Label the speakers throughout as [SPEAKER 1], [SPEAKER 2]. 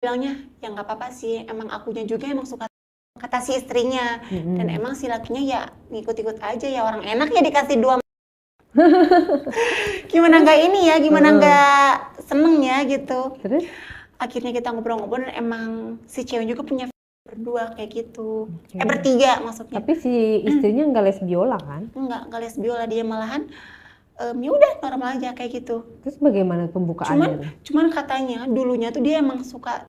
[SPEAKER 1] bilangnya, "Ya nggak apa-apa sih, emang akunya juga emang suka," kata si istrinya. Dan emang si lakinya ya ngikut-ikut aja ya, orang enak ya dikasih 2 gimana nggak ini ya, gimana nggak seneng ya gitu.
[SPEAKER 2] Terus?
[SPEAKER 1] Akhirnya kita ngobrol-ngobrol dan emang si cewek juga punya berdua kayak gitu.
[SPEAKER 2] Oke.
[SPEAKER 1] Bertiga maksudnya.
[SPEAKER 2] Tapi si istrinya nggak les biola kan?
[SPEAKER 1] Nggak les biola, dia malahan ya udah normal aja kayak gitu.
[SPEAKER 2] Terus bagaimana pembukaannya?
[SPEAKER 1] Cuman katanya dulunya tuh dia emang suka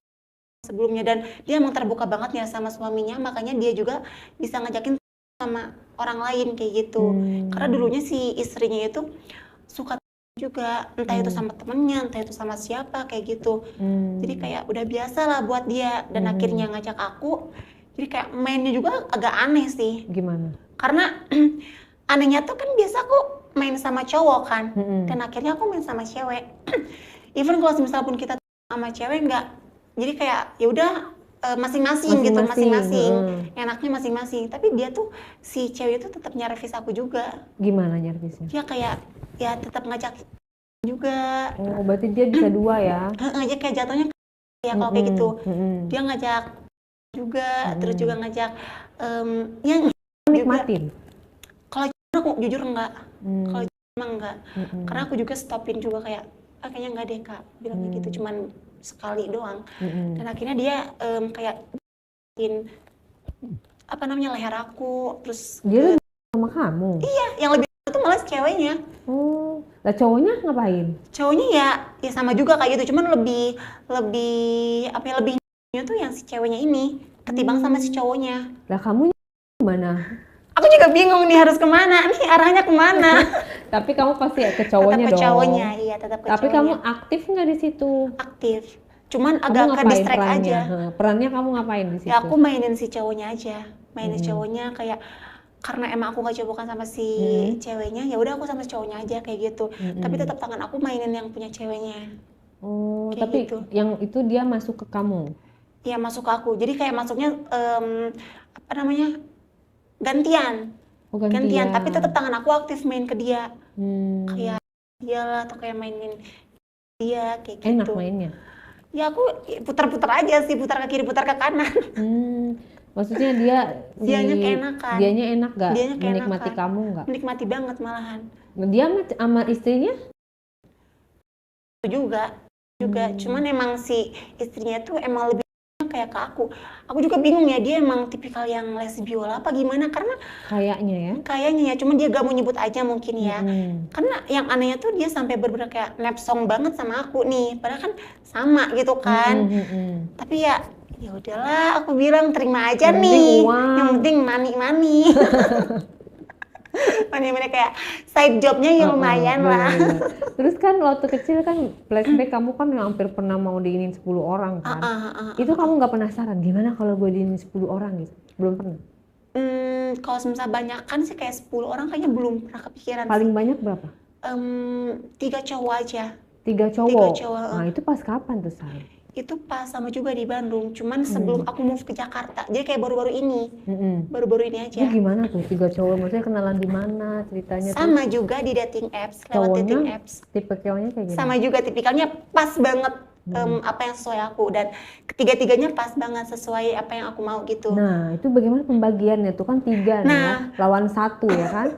[SPEAKER 1] sebelumnya, dan dia emang terbuka banget ya sama suaminya, makanya dia juga bisa ngajakin sama orang lain kayak gitu. Karena dulunya si istrinya itu suka juga, entah itu sama temennya, entah itu sama siapa kayak gitu. Jadi kayak udah biasa lah buat dia, dan akhirnya ngajak aku. Jadi kayak mainnya juga agak aneh sih.
[SPEAKER 2] Gimana?
[SPEAKER 1] Karena anehnya tuh kan biasa aku main sama cowok kan, dan akhirnya aku main sama cewek. Even kalau misalnya pun kita sama cewek nggak, jadi kayak ya udah masing-masing gitu, enaknya masing-masing. Tapi dia tuh si cewek itu tetap nyervis aku juga.
[SPEAKER 2] Gimana nyervisnya?
[SPEAKER 1] Dia kayak ya tetap ngajak juga.
[SPEAKER 2] Oh, berarti dia bisa 2 ya?
[SPEAKER 1] Aja kayak jatuhnya ya kalau kayak gitu. Dia ngajak juga, terus juga ngajak yang
[SPEAKER 2] nikmatin.
[SPEAKER 1] Kalau aku jujur enggak. Kalau emang enggak. Karena aku juga stopin juga kayak kayaknya enggak deh Kak, bilangnya gitu, cuman sekali doang. Dan akhirnya dia kayak apa namanya leher aku, terus
[SPEAKER 2] dia sama kamu?
[SPEAKER 1] Iya, yang lebih itu malah ceweknya.
[SPEAKER 2] Oh, lah cowoknya ngapain?
[SPEAKER 1] Cowoknya ya sama juga kayak gitu, cuman lebih apa ya, lebihnya tuh yang si ceweknya ini ketimbang sama si cowoknya.
[SPEAKER 2] Lah kamu gimana?
[SPEAKER 1] Aku juga bingung nih harus kemana, nih arahnya kemana.
[SPEAKER 2] Tapi kamu pasti ke cowoknya
[SPEAKER 1] tetap ke
[SPEAKER 2] dong.
[SPEAKER 1] Cowoknya, iya tetap ke
[SPEAKER 2] Tapi
[SPEAKER 1] cowoknya.
[SPEAKER 2] kamu aktif nggak di situ?
[SPEAKER 1] Aktif, cuman agak ke distract aja.
[SPEAKER 2] Perannya kamu ngapain di situ?
[SPEAKER 1] Ya aku mainin si cowoknya aja, cowoknya kayak karena emang aku nggak cobokan sama si ceweknya, ya udah aku sama si cowoknya aja kayak gitu. Tapi tetap tangan aku mainin yang punya ceweknya.
[SPEAKER 2] Oh,
[SPEAKER 1] kayak
[SPEAKER 2] tapi
[SPEAKER 1] gitu.
[SPEAKER 2] Yang itu dia masuk ke kamu?
[SPEAKER 1] Iya masuk ke aku, jadi kayak masuknya apa namanya gantian.
[SPEAKER 2] Oh, gantian.
[SPEAKER 1] Tapi tetap tangan aku aktif main ke dia. Kayak dia lah, atau kayak mainin dia kayak gitu.
[SPEAKER 2] Enak mainnya?
[SPEAKER 1] Ya aku putar-putar aja sih, putar ke kiri, putar ke kanan.
[SPEAKER 2] Maksudnya
[SPEAKER 1] dianya keenakan.
[SPEAKER 2] Dianya enak gak?
[SPEAKER 1] Dianya
[SPEAKER 2] menikmati kamu gak?
[SPEAKER 1] Menikmati banget malahan.
[SPEAKER 2] Dia sama istrinya?
[SPEAKER 1] Juga. Cuman emang si istrinya tuh emang lebih kayak ke aku. Aku juga bingung ya, dia emang tipikal yang les biola apa gimana, karena
[SPEAKER 2] kayaknya
[SPEAKER 1] ya, cuman dia gak mau nyebut aja mungkin ya. Karena yang anehnya tuh dia sampai bener-bener kayak nepsong banget sama aku nih, padahal kan sama gitu kan. Tapi ya udahlah, aku bilang terima aja nih. Yang penting money. Money kayak side jobnya yang lumayan lah.
[SPEAKER 2] Terus kan waktu kecil kan flashback kamu kan hampir pernah mau diinin 10 orang kan. Itu kamu nggak penasaran gimana kalau gue diinin 10 orang gitu? Belum pernah?
[SPEAKER 1] Kalau misalnya banyakan sih kayak 10 orang kayaknya belum pernah kepikiran.
[SPEAKER 2] Paling banyak berapa?
[SPEAKER 1] 3 cowok aja.
[SPEAKER 2] 3 cowok? Nah itu pas kapan tuh Say?
[SPEAKER 1] Itu pas sama juga di Bandung, cuman sebelum aku move ke Jakarta, jadi kayak baru-baru ini, baru-baru ini aja.
[SPEAKER 2] Itu gimana tuh 3 cowok, maksudnya kenalan di mana ceritanya?
[SPEAKER 1] Sama tuh? Juga di dating apps, lewat dating apps.
[SPEAKER 2] Tipe cowoknya kayak gimana?
[SPEAKER 1] Sama juga tipikalnya pas banget apa yang sesuai aku, dan ketiga-tiganya pas banget sesuai apa yang aku mau gitu.
[SPEAKER 2] Nah itu bagaimana pembagiannya tuh kan 3 nih ya, lawan 1 ya kan?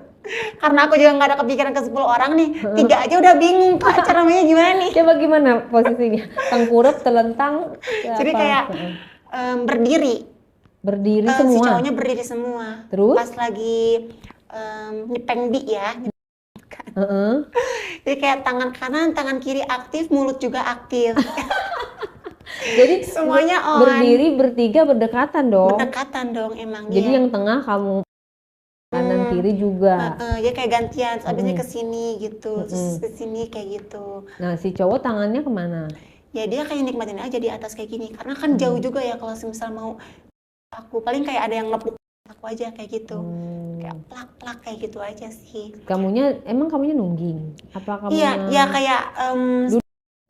[SPEAKER 1] Karena aku juga nggak ada kepikiran ke 10 orang nih, 3 aja udah bingung Kak, cara mainnya gimana nih?
[SPEAKER 2] Coba gimana posisinya? Tengkurap, telentang?
[SPEAKER 1] Jadi kayak berdiri
[SPEAKER 2] semua?
[SPEAKER 1] Si cowoknya berdiri semua.
[SPEAKER 2] Terus?
[SPEAKER 1] Pas lagi nyepeng bi ya. Jadi kayak tangan kanan, tangan kiri aktif, mulut juga aktif.
[SPEAKER 2] Jadi
[SPEAKER 1] semuanya on.
[SPEAKER 2] Berdiri bertiga berdekatan dong?
[SPEAKER 1] Berdekatan dong emang.
[SPEAKER 2] Jadi yang tengah kamu, kanan kiri juga.
[SPEAKER 1] Ya kayak gantian, abisnya ke sini gitu, terus ke sini kayak gitu.
[SPEAKER 2] Nah, si cowok tangannya kemana?
[SPEAKER 1] Ya dia kayak nikmatin aja di atas kayak gini, karena kan jauh juga ya kalau misal mau aku, paling kayak ada yang nepuk aku aja kayak gitu. Kayak plak-plak kayak gitu aja sih.
[SPEAKER 2] Emang kamunya nungging? Apa kamu?
[SPEAKER 1] Iya kayak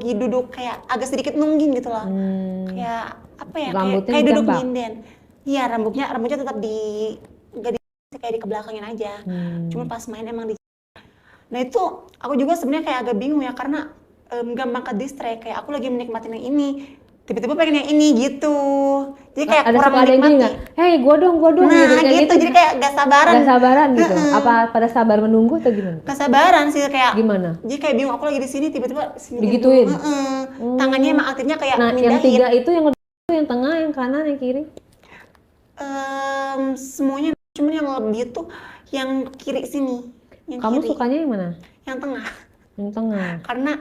[SPEAKER 1] duduk kayak agak sedikit nungging gitu loh. Kayak apa ya? Kayak duduk nyinden. Iya, rambutnya tetap kayak di kebelakangin aja. Cuma pas main emang di. Nah itu aku juga sebenarnya kayak agak bingung ya, karena gampang ke distract, kayak aku lagi menikmatin yang ini, tiba-tiba pengen yang ini gitu. Jadi kayak
[SPEAKER 2] Ada
[SPEAKER 1] kurang
[SPEAKER 2] suka ada yang gini
[SPEAKER 1] menikmati.
[SPEAKER 2] nggak? Hei, gua dong
[SPEAKER 1] Nah
[SPEAKER 2] kayak
[SPEAKER 1] gitu, jadi kayak gak sabaran.
[SPEAKER 2] Gak sabaran gitu. Apa pada sabar menunggu atau gimana?
[SPEAKER 1] Gak sabaran sih kayak.
[SPEAKER 2] Gimana?
[SPEAKER 1] Jadi kayak bingung, aku lagi di sini tiba-tiba sini
[SPEAKER 2] Digituin.
[SPEAKER 1] Tangannya emang aktifnya kayak
[SPEAKER 2] Nah,
[SPEAKER 1] mindahin.
[SPEAKER 2] yang 3 itu yang tengah, yang kanan, yang kiri?
[SPEAKER 1] Semuanya, cuman yang lebih tuh yang kiri sini. Yang
[SPEAKER 2] Kamu
[SPEAKER 1] kiri.
[SPEAKER 2] sukanya yang mana?
[SPEAKER 1] Yang tengah.
[SPEAKER 2] Yang tengah.
[SPEAKER 1] Karena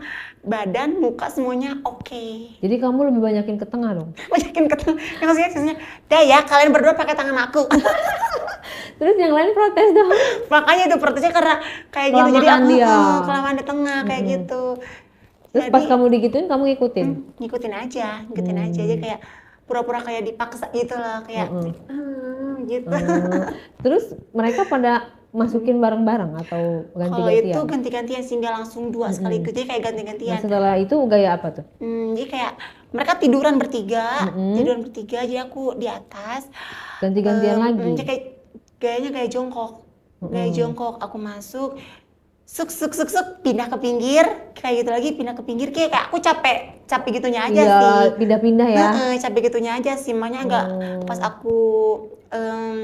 [SPEAKER 1] badan, muka semuanya oke.
[SPEAKER 2] Jadi kamu lebih banyakin ke tengah dong?
[SPEAKER 1] Banyakin ke tengah. Yang maksudnya, dah ya kalian berdua pakai tangan aku.
[SPEAKER 2] Terus yang lain protes dong?
[SPEAKER 1] Makanya itu protesnya karena kayak gitu. Jadi aku kelamaan di tengah kayak gitu.
[SPEAKER 2] Terus
[SPEAKER 1] Jadi,
[SPEAKER 2] pas kamu digituin, kamu ngikutin?
[SPEAKER 1] Ngikutin aja. Jadi kayak pura-pura kayak dipaksa gitu lah, kayak gitu.
[SPEAKER 2] Terus mereka pada masukin bareng-bareng atau ganti-gantian?
[SPEAKER 1] Kalau itu ganti-gantian sih, nggak langsung 2 sekaligus, jadi kayak ganti-gantian.
[SPEAKER 2] Nah, setelah itu gaya apa tuh?
[SPEAKER 1] Jadi kayak mereka tiduran bertiga, jadi aku di atas.
[SPEAKER 2] Ganti-gantian lagi?
[SPEAKER 1] Jadi kayak gayanya kayak jongkok. Gaya jongkok, aku masuk, suk, pindah ke pinggir, kayak gitu lagi, pindah ke pinggir, kayak aku capek gitunya aja sih.
[SPEAKER 2] Pindah-pindah ya?
[SPEAKER 1] Capek gitunya aja sih, makanya nggak pas aku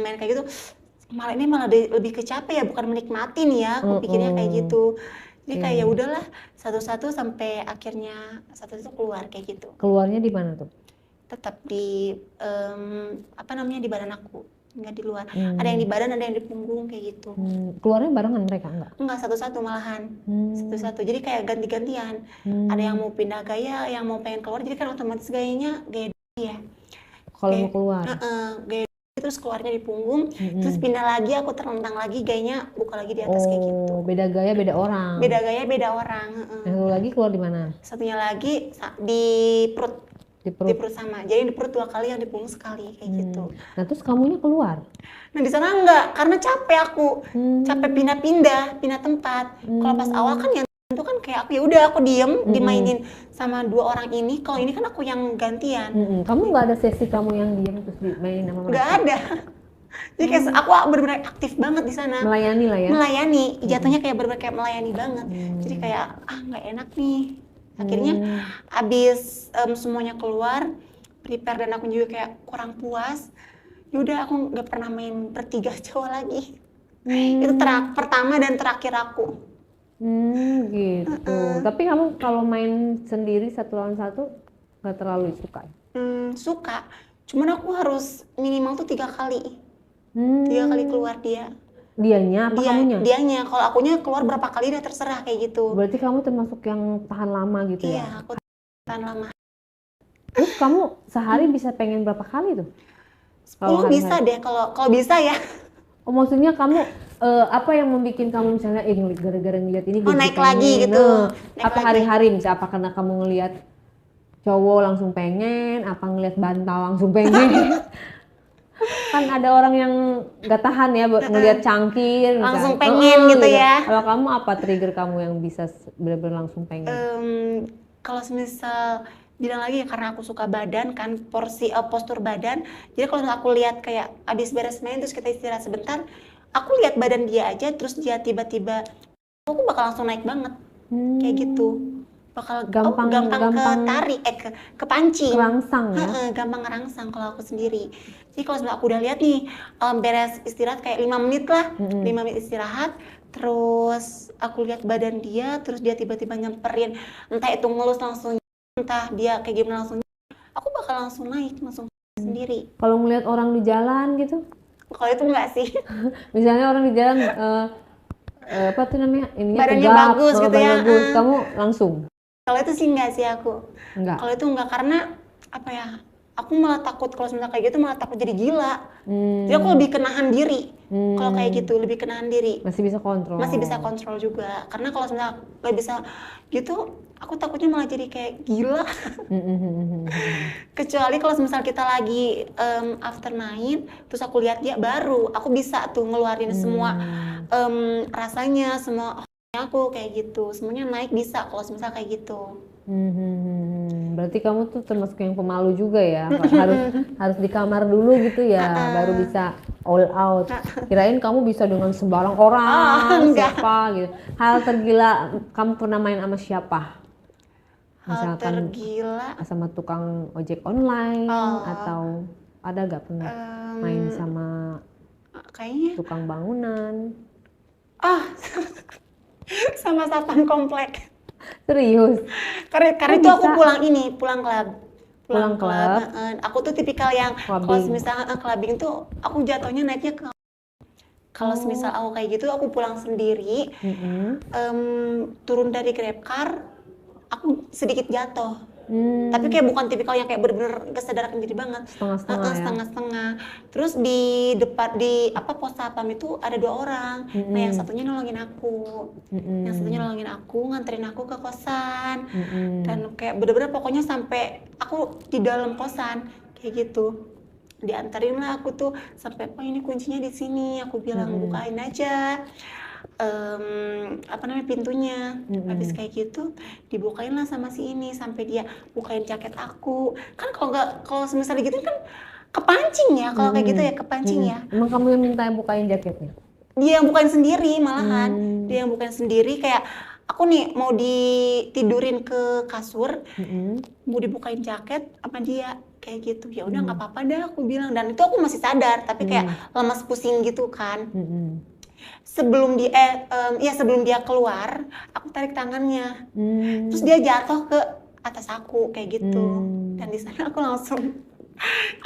[SPEAKER 1] main kayak gitu, malah lebih ke capek ya, bukan menikmatin ya, aku pikirnya kayak gitu. Jadi kayak ya udahlah, satu-satu sampai akhirnya satu keluar kayak gitu.
[SPEAKER 2] Keluarnya di mana tuh?
[SPEAKER 1] Tetap di di badan aku, nggak di luar. Ada yang di badan, ada yang di punggung kayak gitu.
[SPEAKER 2] Keluarnya barengan mereka
[SPEAKER 1] Enggak, satu-satu malahan. Satu-satu. Jadi kayak ganti-gantian. Ada yang mau pindah gaya, yang mau pengen keluar, jadi kan otomatis gayanya gaya dia.
[SPEAKER 2] Kalau mau keluar.
[SPEAKER 1] Gaya terus keluarnya di punggung, terus pindah lagi, aku terlentang lagi, gayanya buka lagi di atas kayak gitu.
[SPEAKER 2] Beda gaya, beda orang.
[SPEAKER 1] Beda gaya, beda orang.
[SPEAKER 2] Satu lagi keluar di mana?
[SPEAKER 1] Satunya lagi di perut. Di perut sama. Jadi di perut 2 kali, yang di punggung sekali kayak gitu.
[SPEAKER 2] Nah, terus kamunya keluar?
[SPEAKER 1] Nah, di sana enggak, karena capek aku. Capek pindah tempat. Kalau pas awal kan yang itu kan kayak aku ya udah aku diem, dimainin sama 2 orang ini. Kalau ini kan aku yang gantian.
[SPEAKER 2] Kamu nggak ada sesi kamu yang diem terus dimainin sama mereka?
[SPEAKER 1] Nggak ada. Jadi kayak aku benar-benar aktif banget di sana.
[SPEAKER 2] Melayani lah ya?
[SPEAKER 1] Melayani, jatuhnya kayak benar-benar kayak melayani banget. Jadi kayak nggak enak nih. Akhirnya abis semuanya keluar, prepare, dan aku juga kayak kurang puas. Yaudah aku nggak pernah main bertiga cowok lagi. Itu pertama dan terakhir aku.
[SPEAKER 2] Gitu. Tapi kamu kalau main sendiri 1 lawan 1 nggak terlalu suka?
[SPEAKER 1] Suka. Cuman aku harus minimal tuh 3 kali. 3 kali keluar dia.
[SPEAKER 2] Dianya apa kamunya?
[SPEAKER 1] Dianya. Kalau akunya keluar berapa kali udah terserah kayak gitu.
[SPEAKER 2] Berarti kamu termasuk yang tahan lama gitu ya?
[SPEAKER 1] Iya, aku tahan lama.
[SPEAKER 2] Terus kamu sehari bisa pengen berapa kali tuh?
[SPEAKER 1] 10 bisa deh kalau bisa ya.
[SPEAKER 2] Oh, maksudnya kamu apa yang membuat kamu misalnya gara-gara ngeliat ini
[SPEAKER 1] naik lagi gitu.
[SPEAKER 2] Apa hari-hari misalnya, apa karena kamu ngelihat cowok langsung pengen, apa ngelihat bantal langsung pengen? Kan ada orang yang nggak tahan ya ngelihat cangkir
[SPEAKER 1] langsung pengen gitu ya.
[SPEAKER 2] Kalau kamu apa trigger kamu yang bisa benar-benar langsung pengen?
[SPEAKER 1] Kalau misal bilang lagi ya, karena aku suka badan kan, postur badan. Jadi kalau aku lihat kayak abis beres main terus kita istirahat sebentar, aku lihat badan dia aja, terus dia tiba-tiba aku bakal langsung naik banget. Kayak gitu. Bakal gampang ketarik, kepancing.
[SPEAKER 2] Kerangsang ya?
[SPEAKER 1] Gampang ngerangsang kalau aku sendiri. Jadi kalau aku udah lihat nih, beres istirahat kayak 5 menit lah, 5 menit istirahat, terus aku lihat badan dia, terus dia tiba-tiba nyamperin, entah itu ngelus langsung, entah dia kayak gimana langsung, aku bakal langsung naik, langsung sendiri.
[SPEAKER 2] Kalau ngelihat orang di jalan gitu?
[SPEAKER 1] Kalau itu enggak sih.
[SPEAKER 2] Misalnya orang di jalan, apa tuh namanya,
[SPEAKER 1] badannya
[SPEAKER 2] tegap,
[SPEAKER 1] bagus gitu ya,
[SPEAKER 2] bagus, kamu langsung?
[SPEAKER 1] Kalau itu sih enggak sih aku.
[SPEAKER 2] Enggak.
[SPEAKER 1] Kalau itu enggak, karena apa ya? Aku malah takut kalau misalnya kayak gitu, malah takut jadi gila. Jadi aku lebih kenahan diri. Kalau kayak gitu lebih kenahan diri.
[SPEAKER 2] Masih bisa kontrol.
[SPEAKER 1] Masih bisa kontrol juga. Karena kalau misalnya nggak bisa gitu, aku takutnya malah jadi kayak gila. Kecuali kalau misalnya kita lagi after main, terus aku lihat dia, baru aku bisa tuh ngeluarin semua rasanya, semua aku kayak gitu, semuanya naik bisa kalau misalnya kayak gitu.
[SPEAKER 2] Berarti kamu tuh termasuk yang pemalu juga ya, harus di kamar dulu gitu ya, baru bisa all out. Kirain kamu bisa dengan sembarang orang, siapa gitu. Hal tergila kamu pernah main sama siapa?
[SPEAKER 1] Hal
[SPEAKER 2] Misalkan
[SPEAKER 1] tergila,
[SPEAKER 2] sama tukang ojek online
[SPEAKER 1] oh,
[SPEAKER 2] atau ada gak pernah main
[SPEAKER 1] em,
[SPEAKER 2] sama
[SPEAKER 1] kayaknya,
[SPEAKER 2] tukang bangunan?
[SPEAKER 1] ah, sama satpam komplek.
[SPEAKER 2] Serius?
[SPEAKER 1] Karena
[SPEAKER 2] Kok
[SPEAKER 1] itu aku
[SPEAKER 2] bisa?
[SPEAKER 1] pulang klub.
[SPEAKER 2] Pulang klub,
[SPEAKER 1] Aku tuh tipikal yang kalau
[SPEAKER 2] clubbing.
[SPEAKER 1] misalnya clubbing tuh aku jatuhnya naiknya ke, kalau semisal
[SPEAKER 2] Oh,
[SPEAKER 1] aku kayak gitu aku pulang sendiri, turun dari Grab car, aku sedikit jatuh. Tapi kayak bukan tipikal yang kayak bener-bener kesadarkan diri banget.
[SPEAKER 2] Setengah-setengah ya?
[SPEAKER 1] Setengah-setengah. Terus di depan di pos satpam itu ada 2 orang. Nah, yang satunya nolongin aku. Yang satunya nolongin aku, nganterin aku ke kosan. Dan kayak bener-bener pokoknya sampai aku di dalam kosan kayak gitu. Diantarin lah aku tuh sampai, "Pak, ini kuncinya di sini." Aku bilang, "Bukain aja pintunya." Habis kayak gitu dibukain lah sama si ini sampai dia bukain jaket aku. Kan kalau misalnya gitu kan kepancing ya, kalau kayak gitu ya kepancing ya.
[SPEAKER 2] Emang kamu yang minta bukain jaketnya?
[SPEAKER 1] Dia yang bukain sendiri malahan. Dia yang bukain sendiri, kayak aku nih mau ditidurin ke kasur, mau dibukain jaket sama dia kayak gitu. Ya udah nggak apa-apa dah aku bilang, dan itu aku masih sadar tapi kayak lemas pusing gitu kan. Sebelum dia keluar, aku tarik tangannya. Terus dia jatuh ke atas aku kayak gitu. Dan di sana aku langsung,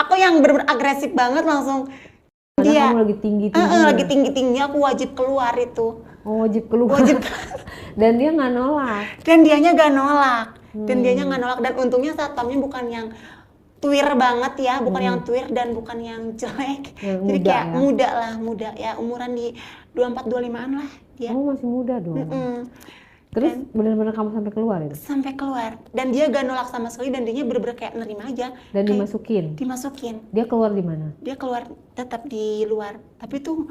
[SPEAKER 1] aku yang bener-bener agresif banget langsung.
[SPEAKER 2] Padahal kamu lagi tinggi-tingginya.
[SPEAKER 1] Lagi tinggi-tingginya aku wajib keluar itu.
[SPEAKER 2] Oh, wajib keluar.
[SPEAKER 1] Wajib.
[SPEAKER 2] Dan dia nggak nolak.
[SPEAKER 1] Dan dianya gak nolak. Dan untungnya satpamnya bukan yang tuir banget ya, bukan yang tuir dan bukan yang jelek.
[SPEAKER 2] Yang
[SPEAKER 1] Jadi
[SPEAKER 2] muda
[SPEAKER 1] kayak
[SPEAKER 2] ya?
[SPEAKER 1] muda ya, umuran di 24-25an lah dia.
[SPEAKER 2] Oh, masih muda dong. Terus
[SPEAKER 1] Dan
[SPEAKER 2] benar-benar kamu sampai keluar itu?
[SPEAKER 1] sampai keluar, dan dia gak nolak sama sekali, dan dia bener-bener kayak nerima aja.
[SPEAKER 2] Dan
[SPEAKER 1] Kayak
[SPEAKER 2] dimasukin?
[SPEAKER 1] dimasukin.
[SPEAKER 2] Dia keluar di mana?
[SPEAKER 1] Dia keluar tetap di luar, tapi tuh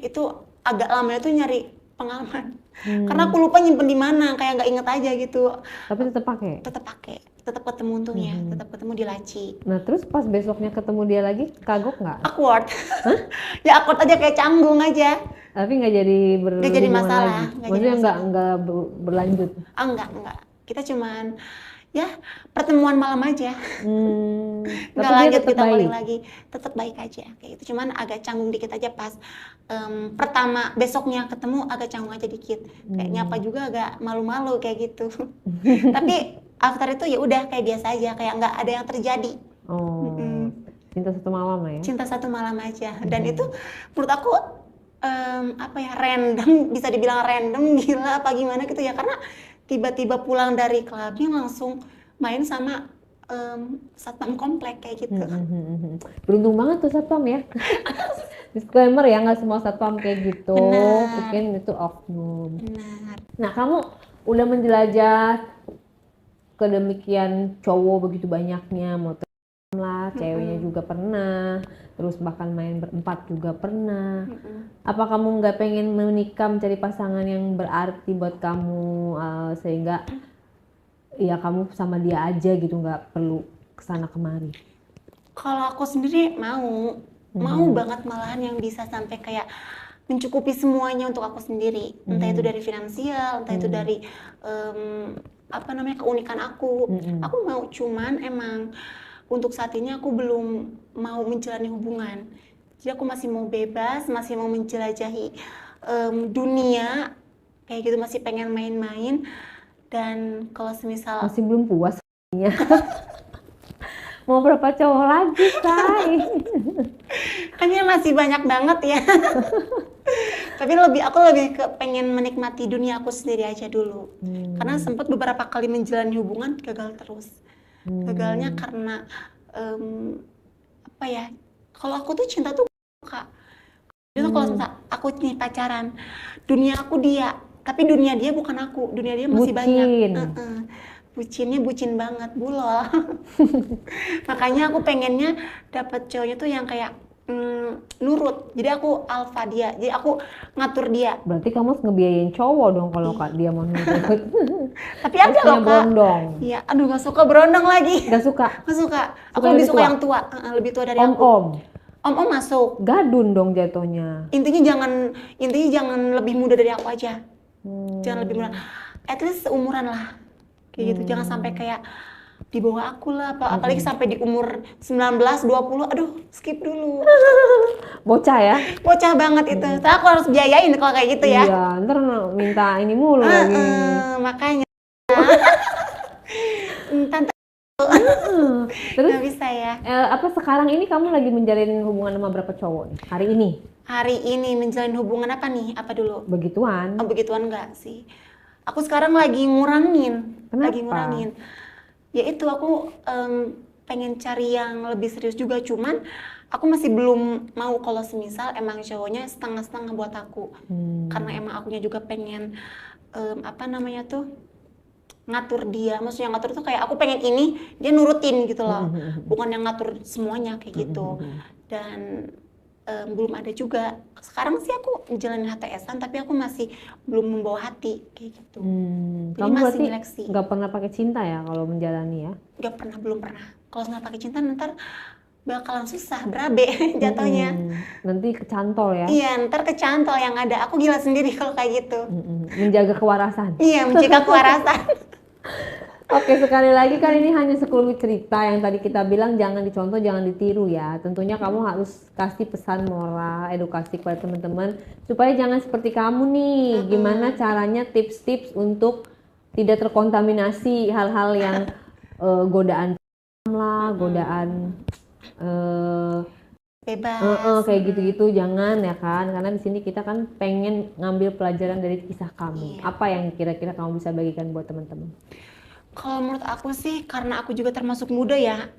[SPEAKER 1] itu agak lama itu nyari pengalaman. Karena aku lupa nyimpen di mana, kayak nggak inget aja gitu.
[SPEAKER 2] Tapi tetap pakai?
[SPEAKER 1] Tetap ketemu untungnya, tetap ketemu di laci.
[SPEAKER 2] Nah, terus pas besoknya ketemu dia lagi, kagok nggak?
[SPEAKER 1] Awkward. Ya awkward aja, kayak canggung aja.
[SPEAKER 2] Tapi nggak jadi
[SPEAKER 1] Nggak jadi masalah,
[SPEAKER 2] lagi?
[SPEAKER 1] nggak jadi
[SPEAKER 2] Maksudnya
[SPEAKER 1] masalah.
[SPEAKER 2] nggak berlanjut?
[SPEAKER 1] Enggak. Kita cuman ya pertemuan malam aja.
[SPEAKER 2] Tapi
[SPEAKER 1] Nggak
[SPEAKER 2] dia
[SPEAKER 1] lanjut,
[SPEAKER 2] tetap
[SPEAKER 1] kita
[SPEAKER 2] baik?
[SPEAKER 1] balik lagi. Tetap baik aja kayak gitu. Cuman agak canggung dikit aja pas pertama besoknya ketemu, agak canggung aja dikit. Kayak nyapa juga agak malu-malu kayak gitu. Tapi after itu ya udah kayak biasa aja, kayak nggak ada yang terjadi.
[SPEAKER 2] Oh, cinta satu malam lah ya?
[SPEAKER 1] Cinta satu malam aja. Dan itu menurut aku random, bisa dibilang random, gila apa gimana gitu ya, karena tiba-tiba pulang dari klubnya langsung main sama satpam komplek kayak gitu.
[SPEAKER 2] Beruntung banget tuh satpam ya. Disclaimer ya, nggak semua satpam kayak gitu.
[SPEAKER 1] Benar.
[SPEAKER 2] Mungkin itu oknum.
[SPEAKER 1] Benar.
[SPEAKER 2] Nah, kamu udah menjelajah kedemikian cowok begitu banyaknya, mau lah, ceweknya juga pernah, terus bahkan main berempat juga pernah. Apa kamu nggak pengen menikah, mencari pasangan yang berarti buat kamu, sehingga ya kamu sama dia aja gitu, nggak perlu kesana kemari?
[SPEAKER 1] Kalau aku sendiri mau banget, malahan yang bisa sampai kayak mencukupi semuanya untuk aku sendiri. Entah itu dari finansial, entah itu dari keunikan aku. Aku mau, cuman emang untuk saat ini aku belum mau menjalani hubungan. Jadi aku masih mau bebas, masih mau menjelajahi dunia kayak gitu, masih pengen main-main. Dan kalau semisal
[SPEAKER 2] Masih belum puas ya. Mau berapa cowok lagi, Say?
[SPEAKER 1] Kayaknya masih banyak banget ya. Tapi aku lebih pengen menikmati dunia aku sendiri aja dulu. Karena sempat beberapa kali menjalani hubungan gagal terus. Gagalnya karena kalau aku tuh cinta tuh Kak. Itu kalau aku nih pacaran, dunia aku dia, tapi dunia dia bukan aku. Dunia dia masih banyak. Bucinnya bucin banget, bulol. Makanya aku pengennya dapet cowoknya tuh yang kayak nurut. Jadi aku alpha dia, jadi aku ngatur dia.
[SPEAKER 2] Berarti kamu harus ngebiayain cowok dong kalau Kak dia mau nurut.
[SPEAKER 1] Tapi ada loh Kak.
[SPEAKER 2] Berondong.
[SPEAKER 1] Iya, aduh gak suka berondong lagi.
[SPEAKER 2] Gak suka?
[SPEAKER 1] Gak suka. Aku lebih suka yang tua, lebih tua dari aku. Om masuk.
[SPEAKER 2] Gadun dong jatuhnya.
[SPEAKER 1] Intinya jangan lebih muda dari aku aja. Jangan lebih muda. at least seumuran lah kayak gitu, jangan sampai kayak di bawah aku lah, apalagi sampai di umur 19, 20, aduh skip dulu.
[SPEAKER 2] Bocah ya?
[SPEAKER 1] Bocah banget itu, tapi aku harus biayain kalau kayak gitu ya.
[SPEAKER 2] Iya, ntar minta ini mulu lagi.
[SPEAKER 1] Makanya tante
[SPEAKER 2] Terus
[SPEAKER 1] nggak bisa ya.
[SPEAKER 2] apa sekarang ini kamu lagi menjalin hubungan sama berapa cowok nih? Hari ini?
[SPEAKER 1] Hari ini menjalin hubungan apa nih? Apa dulu?
[SPEAKER 2] Begituan.
[SPEAKER 1] Oh, begituan enggak sih. Aku sekarang lagi ngurangin.
[SPEAKER 2] Kenapa?
[SPEAKER 1] Lagi ngurangin. Ya itu aku pengen cari yang lebih serius juga, cuman aku masih belum mau kalau semisal emang cowoknya setengah-setengah buat aku. Karena emang akunya juga pengen apa namanya tuh, ngatur dia. Maksudnya ngatur tuh kayak aku pengen ini, dia nurutin gitu loh. Bukan yang ngatur semuanya kayak gitu. Dan belum ada juga. Sekarang sih aku jalanin HTS-an, tapi aku masih belum membawa hati kayak gitu. Jadi
[SPEAKER 2] Kamu
[SPEAKER 1] masih
[SPEAKER 2] berarti
[SPEAKER 1] nyeleksi.
[SPEAKER 2] nggak pernah pakai cinta ya kalau menjalani ya?
[SPEAKER 1] Gak pernah, belum pernah. Kalau nggak pakai cinta ntar bakalan susah, berabe jatuhnya.
[SPEAKER 2] Nanti kecantol ya?
[SPEAKER 1] Iya, ntar kecantol yang ada. Aku gila sendiri kalau kayak gitu.
[SPEAKER 2] Menjaga kewarasan.
[SPEAKER 1] Iya, menjaga kewarasan.
[SPEAKER 2] Oke, sekali lagi kan ini hanya sekelumit cerita yang tadi kita bilang jangan dicontoh, jangan ditiru ya. Tentunya kamu harus kasih pesan moral, edukasi kepada teman-teman supaya jangan seperti kamu nih. Gimana caranya tips-tips untuk tidak terkontaminasi hal-hal yang godaan lah, godaan
[SPEAKER 1] Bebas.
[SPEAKER 2] kayak gitu-gitu jangan ya kan, karena di sini kita kan pengen ngambil pelajaran dari kisah kamu. Apa yang kira-kira kamu bisa bagikan buat teman-teman?
[SPEAKER 1] Kalau menurut aku sih, karena aku juga termasuk muda ya,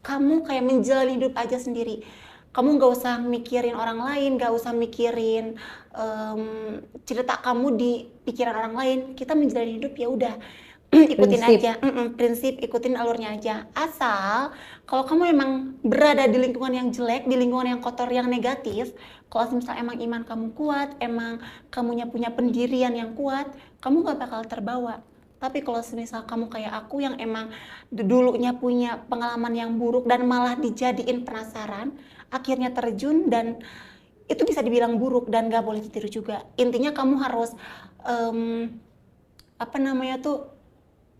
[SPEAKER 1] kamu kayak menjalani hidup aja sendiri. Kamu nggak usah mikirin orang lain, nggak usah mikirin cerita kamu di pikiran orang lain. Kita menjalani hidup ya udah ikutin
[SPEAKER 2] Prinsip.
[SPEAKER 1] aja, prinsip, ikutin alurnya aja. Asal kalau kamu emang berada di lingkungan yang jelek, di lingkungan yang kotor, yang negatif, kalau misal emang iman kamu kuat, emang kamunya punya pendirian yang kuat, kamu nggak bakal terbawa. Tapi kalau semisal kamu kayak aku yang emang dulunya punya pengalaman yang buruk dan malah dijadiin penasaran, akhirnya terjun, dan itu bisa dibilang buruk dan gak boleh ditiru juga. Intinya kamu harus apa namanya tuh,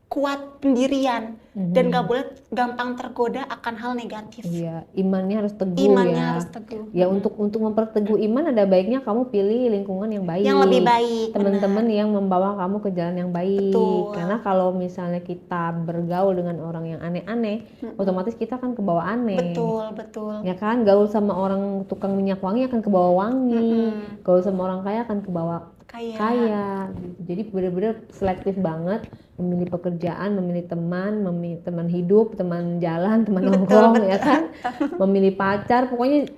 [SPEAKER 1] kuat pendirian dan gak boleh gampang tergoda akan hal negatif.
[SPEAKER 2] Iya, imannya harus teguh
[SPEAKER 1] Imannya
[SPEAKER 2] ya.
[SPEAKER 1] harus teguh.
[SPEAKER 2] Ya untuk memperteguh iman ada baiknya kamu pilih lingkungan yang baik.
[SPEAKER 1] Yang lebih baik,
[SPEAKER 2] Teman-teman yang membawa kamu ke jalan yang baik.
[SPEAKER 1] Betul.
[SPEAKER 2] Karena kalau misalnya kita bergaul dengan orang yang aneh-aneh, otomatis kita akan kebawa aneh.
[SPEAKER 1] Betul, betul.
[SPEAKER 2] Ya kan, gaul sama orang tukang minyak wangi akan kebawa wangi. Gaul sama orang kaya akan kebawa kaya gitu. Jadi benar-benar selektif banget memilih pekerjaan, memilih teman, memilih teman hidup, teman jalan, teman nongkrong ya kan, memilih pacar, pokoknya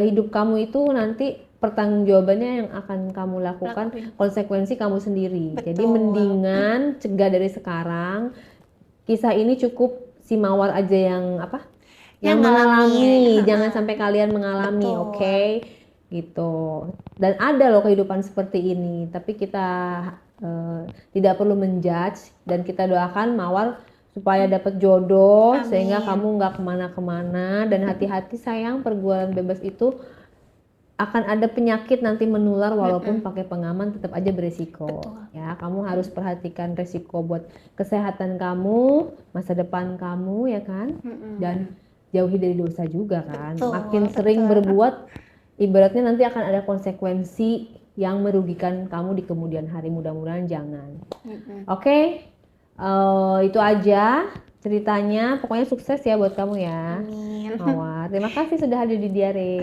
[SPEAKER 2] hidup kamu itu nanti pertanggungjawabannya yang akan kamu lakukan, konsekuensi kamu sendiri. Jadi mendingan cegah dari sekarang. Kisah ini cukup si Mawar aja yang apa? Yang mengalami, jangan sampai kalian mengalami, oke? Gitu. Dan ada loh kehidupan seperti ini, tapi kita tidak perlu menjudge, dan kita doakan Mawar supaya dapat jodoh. Amin. Sehingga kamu nggak kemana-kemana, dan hati-hati sayang, pergaulan bebas itu akan ada penyakit nanti menular, walaupun pakai pengaman tetap aja beresiko. Ya, kamu harus perhatikan resiko buat kesehatan kamu, masa depan kamu ya kan, dan jauhi dari dosa juga kan. Makin sering berbuat, ibaratnya nanti akan ada konsekuensi yang merugikan kamu di kemudian hari. Mudah-mudahan jangan. Oke, itu aja ceritanya. Pokoknya sukses ya buat kamu ya.
[SPEAKER 1] Amin.
[SPEAKER 2] Mawar. Terima kasih sudah hadir di Diare.